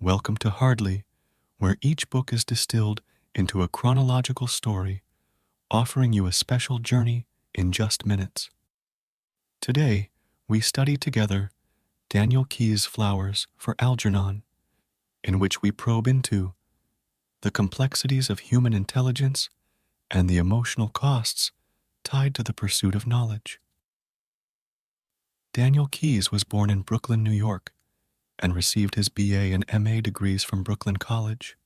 Welcome to Hardly, where each book is distilled into a chronological story, offering you a special journey in just minutes. Today, we study together Daniel Keyes' Flowers for Algernon, in which we probe into the complexities of human intelligence and the emotional costs tied to the pursuit of knowledge. Daniel Keyes was born in Brooklyn, New York, and received his BA and MA degrees from Brooklyn College.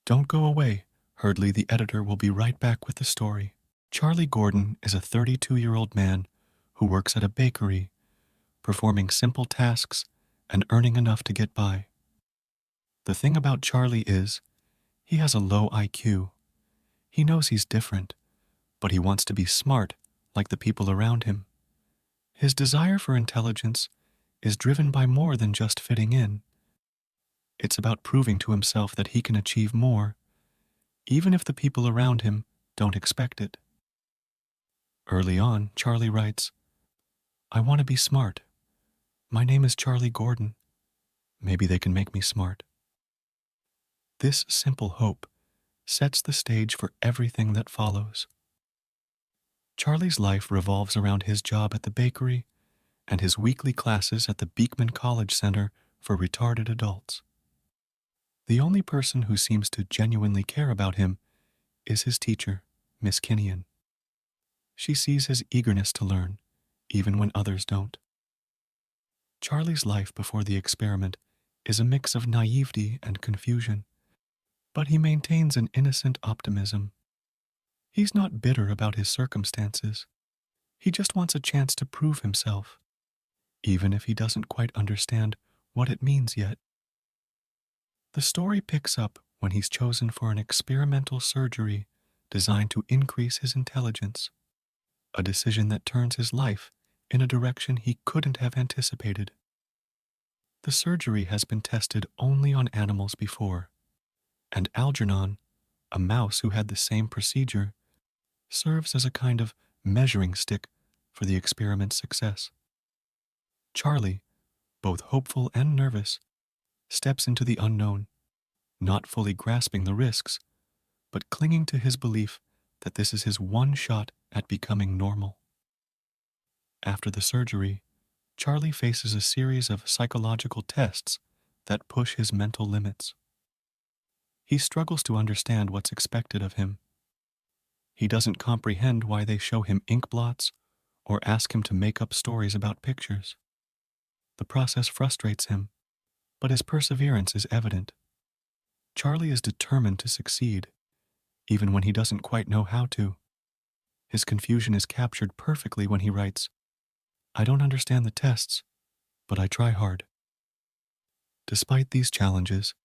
Don't go away. Hardly, the editor, will be right back with the story. Charlie Gordon is a 32-year-old man who works at a bakery, performing simple tasks and earning enough to get by. The thing about Charlie is, he has a low IQ. He knows he's different, but he wants to be smart like the people around him. His desire for intelligence is driven by more than just fitting in. It's about proving to himself that he can achieve more, even if the people around him don't expect it. Early on, Charlie writes, "I want to be smart. My name is Charlie Gordon. Maybe they can make me smart." This simple hope sets the stage for everything that follows. Charlie's life revolves around his job at the bakery and his weekly classes at the Beekman College Center for Retarded Adults. The only person who seems to genuinely care about him is his teacher, Miss Kinnian. She sees his eagerness to learn, even when others don't. Charlie's life before the experiment is a mix of naivety and confusion, but he maintains an innocent optimism. He's not bitter about his circumstances. He just wants a chance to prove himself, even if he doesn't quite understand what it means yet. The story picks up when he's chosen for an experimental surgery designed to increase his intelligence, a decision that turns his life in a direction he couldn't have anticipated. The surgery has been tested only on animals before, and Algernon, a mouse who had the same procedure, serves as a kind of measuring stick for the experiment's success. Charlie, both hopeful and nervous, steps into the unknown, not fully grasping the risks, but clinging to his belief that this is his one shot at becoming normal. After the surgery, Charlie faces a series of psychological tests that push his mental limits. He struggles to understand what's expected of him. He doesn't comprehend why they show him ink blots or ask him to make up stories about pictures. The process frustrates him, but his perseverance is evident. Charlie is determined to succeed, even when he doesn't quite know how to. His confusion is captured perfectly when he writes, "I don't understand the tests, but I try hard." Despite these challenges,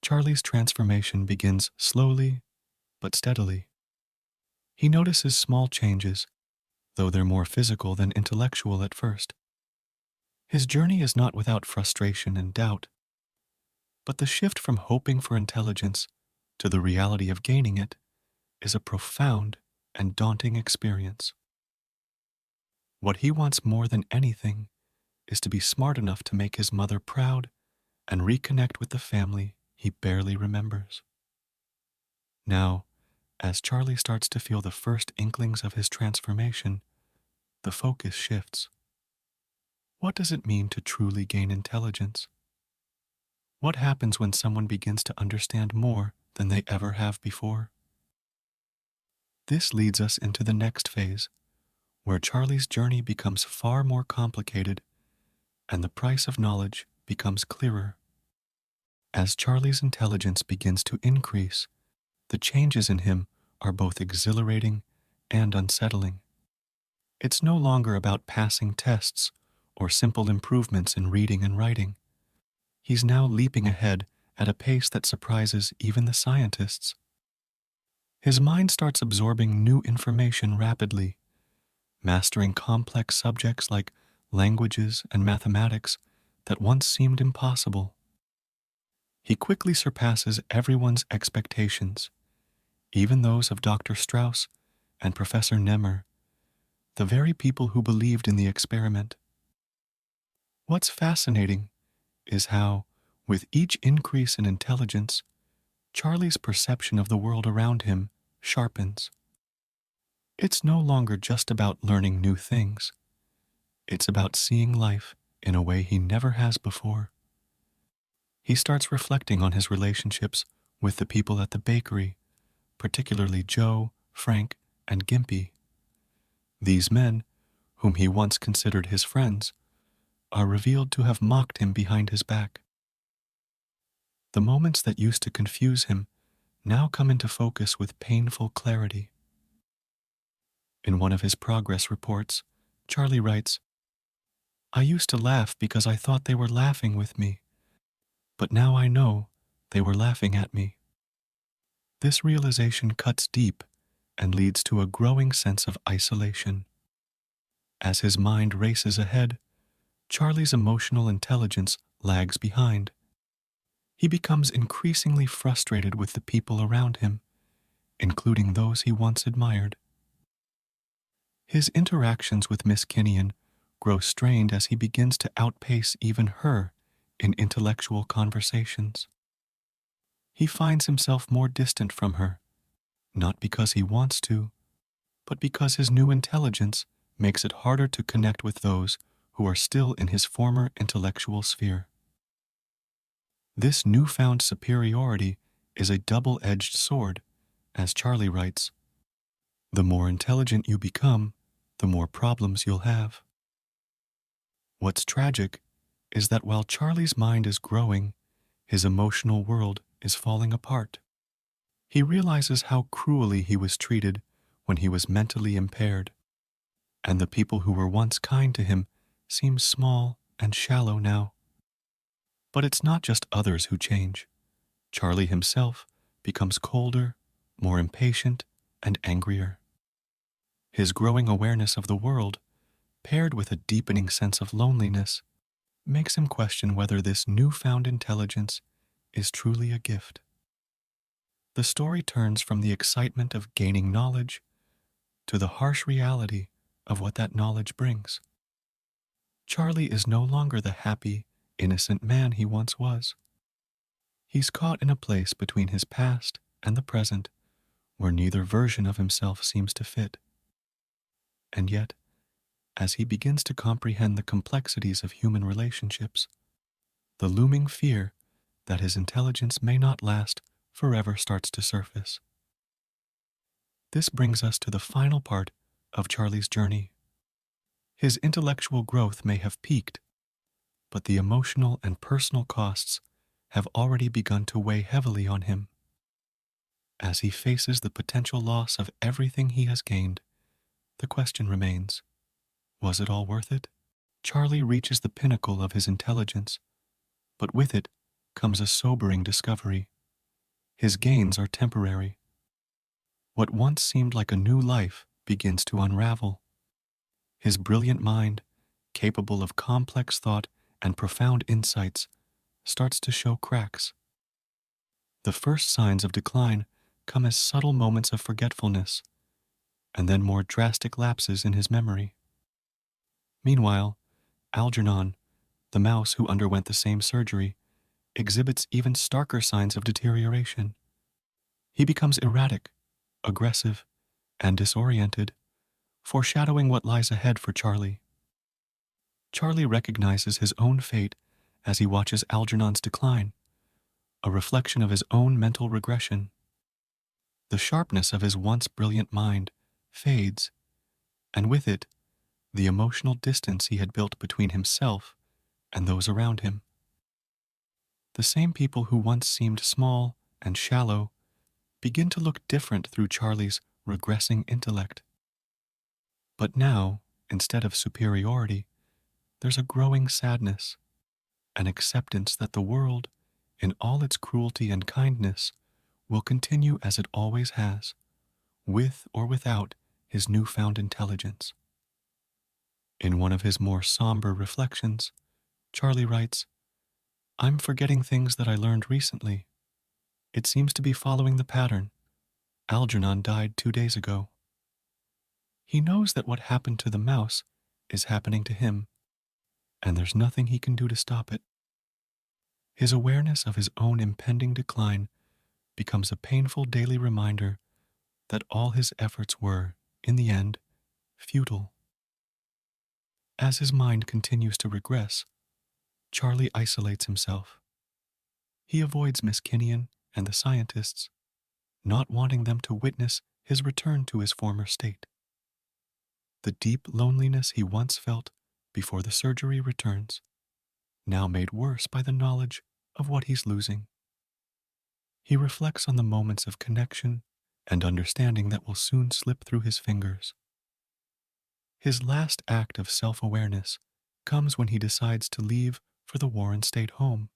Charlie's transformation begins slowly but steadily. He notices small changes, though they're more physical than intellectual at first. His journey is not without frustration and doubt, but the shift from hoping for intelligence to the reality of gaining it is a profound and daunting experience. What he wants more than anything is to be smart enough to make his mother proud and reconnect with the family he barely remembers. Now, as Charlie starts to feel the first inklings of his transformation, the focus shifts. What does it mean to truly gain intelligence? What happens when someone begins to understand more than they ever have before? This leads us into the next phase, where Charlie's journey becomes far more complicated and the price of knowledge becomes clearer. As Charlie's intelligence begins to increase, the changes in him are both exhilarating and unsettling. It's no longer about passing tests or simple improvements in reading and writing. He's now leaping ahead at a pace that surprises even the scientists. His mind starts absorbing new information rapidly, mastering complex subjects like languages and mathematics that once seemed impossible. He quickly surpasses everyone's expectations, even those of Dr. Strauss and Professor Nemmer, the very people who believed in the experiment. What's fascinating is how, With each increase in intelligence, Charlie's perception of the world around him sharpens. It's no longer just about learning new things. It's about seeing life in a way he never has before. He starts reflecting on his relationships with the people at the bakery, particularly Joe, Frank, and Gimpy. These men, whom he once considered his friends, are revealed to have mocked him behind his back. The moments that used to confuse him now come into focus with painful clarity. In one of his progress reports, Charlie writes, "I used to laugh because I thought they were laughing with me, but now I know they were laughing at me." This realization cuts deep and leads to a growing sense of isolation. As his mind races ahead, Charlie's emotional intelligence lags behind. He becomes increasingly frustrated with the people around him, including those he once admired. His interactions with Miss Kinnian grow strained as he begins to outpace even her in intellectual conversations. He finds himself more distant from her, not because he wants to, but because his new intelligence makes it harder to connect with those who are still in his former intellectual sphere. This newfound superiority is a double-edged sword, as Charlie writes. The more intelligent you become, the more problems you'll have. What's tragic is that while Charlie's mind is growing, his emotional world is falling apart. He realizes how cruelly he was treated when he was mentally impaired, and the people who were once kind to him seem small and shallow now. But it's not just others who change. Charlie himself becomes colder, more impatient, and angrier. His growing awareness of the world, paired with a deepening sense of loneliness, makes him question whether this newfound intelligence is truly a gift. The story turns from the excitement of gaining knowledge to the harsh reality of what that knowledge brings. Charlie is no longer the happy, innocent man he once was. He's caught in a place between his past and the present, where neither version of himself seems to fit. And yet, as he begins to comprehend the complexities of human relationships, the looming fear that his intelligence may not last forever starts to surface. This brings us to the final part of Charlie's journey. His intellectual growth may have peaked, but the emotional and personal costs have already begun to weigh heavily on him. As he faces the potential loss of everything he has gained, the question remains, was it all worth it? Charlie reaches the pinnacle of his intelligence, but with it comes a sobering discovery. His gains are temporary. What once seemed like a new life begins to unravel. His brilliant mind, capable of complex thought and profound insights, starts to show cracks. The first signs of decline come as subtle moments of forgetfulness, and then more drastic lapses in his memory. Meanwhile, Algernon, the mouse who underwent the same surgery, exhibits even starker signs of deterioration. He becomes erratic, aggressive, and disoriented, foreshadowing what lies ahead for Charlie. Charlie recognizes his own fate as he watches Algernon's decline, a reflection of his own mental regression. The sharpness of his once brilliant mind fades, and with it, the emotional distance he had built between himself and those around him. The same people who once seemed small and shallow begin to look different through Charlie's regressing intellect. But now, instead of superiority, there's a growing sadness, an acceptance that the world, in all its cruelty and kindness, will continue as it always has, with or without his newfound intelligence. In one of his more somber reflections, Charlie writes, "I'm forgetting things that I learned recently. It seems to be following the pattern. Algernon died 2 days ago." He knows that what happened to the mouse is happening to him, and there's nothing he can do to stop it. His awareness of his own impending decline becomes a painful daily reminder that all his efforts were, in the end, futile. As his mind continues to regress, Charlie isolates himself. He avoids Miss Kinnian and the scientists, not wanting them to witness his return to his former state. The deep loneliness he once felt before the surgery returns, now made worse by the knowledge of what he's losing. He reflects on the moments of connection and understanding that will soon slip through his fingers. His last act of self-awareness comes when he decides to leave for the Warren State Home,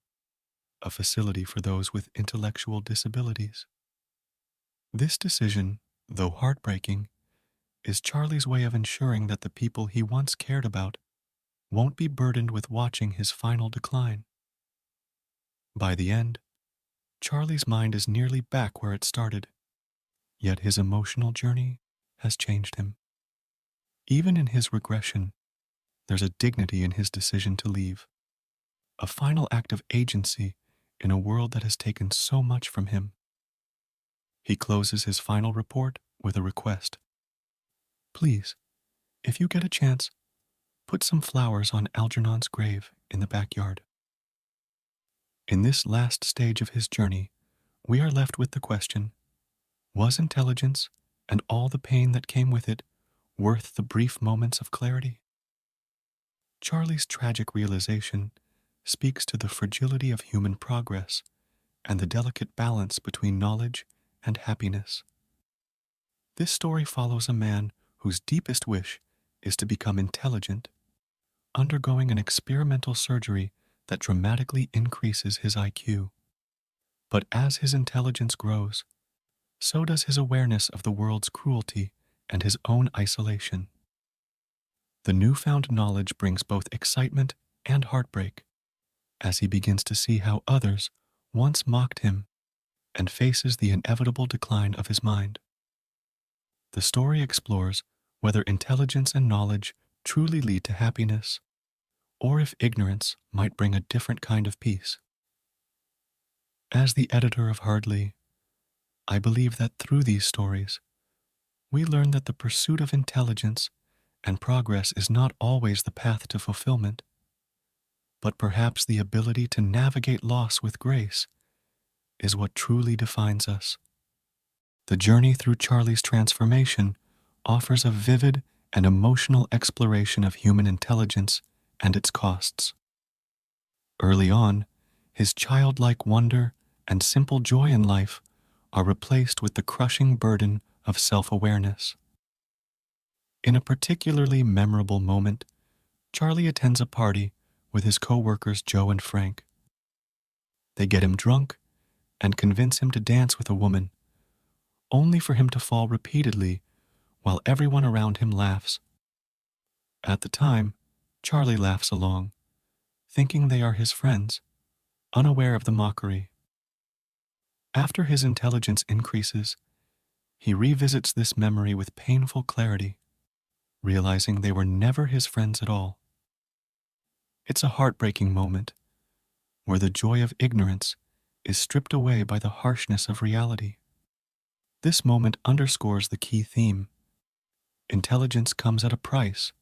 a facility for those with intellectual disabilities. This decision, though heartbreaking, is Charlie's way of ensuring that the people he once cared about won't be burdened with watching his final decline. By the end, Charlie's mind is nearly back where it started, yet his emotional journey has changed him. Even in his regression, there's a dignity in his decision to leave, a final act of agency in a world that has taken so much from him. He closes his final report with a request. Please, if you get a chance, put some flowers on Algernon's grave in the backyard. In this last stage of his journey, we are left with the question, was intelligence and all the pain that came with it worth the brief moments of clarity? Charlie's tragic realization speaks to the fragility of human progress and the delicate balance between knowledge and happiness. This story follows a man whose deepest wish is to become intelligent, undergoing an experimental surgery that dramatically increases his IQ. But as his intelligence grows, so does his awareness of the world's cruelty and his own isolation. The newfound knowledge brings both excitement and heartbreak, as he begins to see how others once mocked him and faces the inevitable decline of his mind. The story explores whether intelligence and knowledge truly lead to happiness, or if ignorance might bring a different kind of peace. As the editor of Hardly, I believe that through these stories, we learn that the pursuit of intelligence and progress is not always the path to fulfillment, but perhaps the ability to navigate loss with grace is what truly defines us. The journey through Charlie's transformation offers a vivid and emotional exploration of human intelligence and its costs. Early on, his childlike wonder and simple joy in life are replaced with the crushing burden of self-awareness. In a particularly memorable moment, Charlie attends a party with his co-workers Joe and Frank. They get him drunk and convince him to dance with a woman, only for him to fall repeatedly while everyone around him laughs. At the time, Charlie laughs along, thinking they are his friends, unaware of the mockery. After his intelligence increases, he revisits this memory with painful clarity, realizing they were never his friends at all. It's a heartbreaking moment, where the joy of ignorance is stripped away by the harshness of reality. This moment underscores the key theme. Intelligence comes at a price,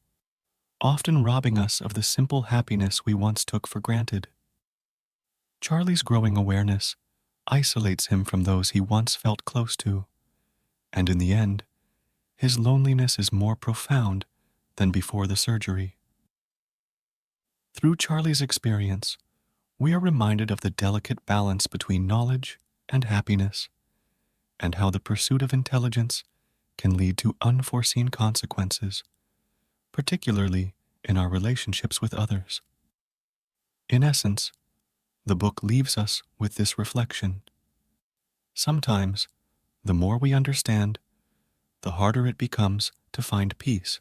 often robbing us of the simple happiness we once took for granted. Charlie's growing awareness isolates him from those he once felt close to, and in the end, his loneliness is more profound than before the surgery. Through Charlie's experience, we are reminded of the delicate balance between knowledge and happiness, and how the pursuit of intelligence can lead to unforeseen consequences, particularly in our relationships with others. In essence, the book leaves us with this reflection. Sometimes, the more we understand, the harder it becomes to find peace.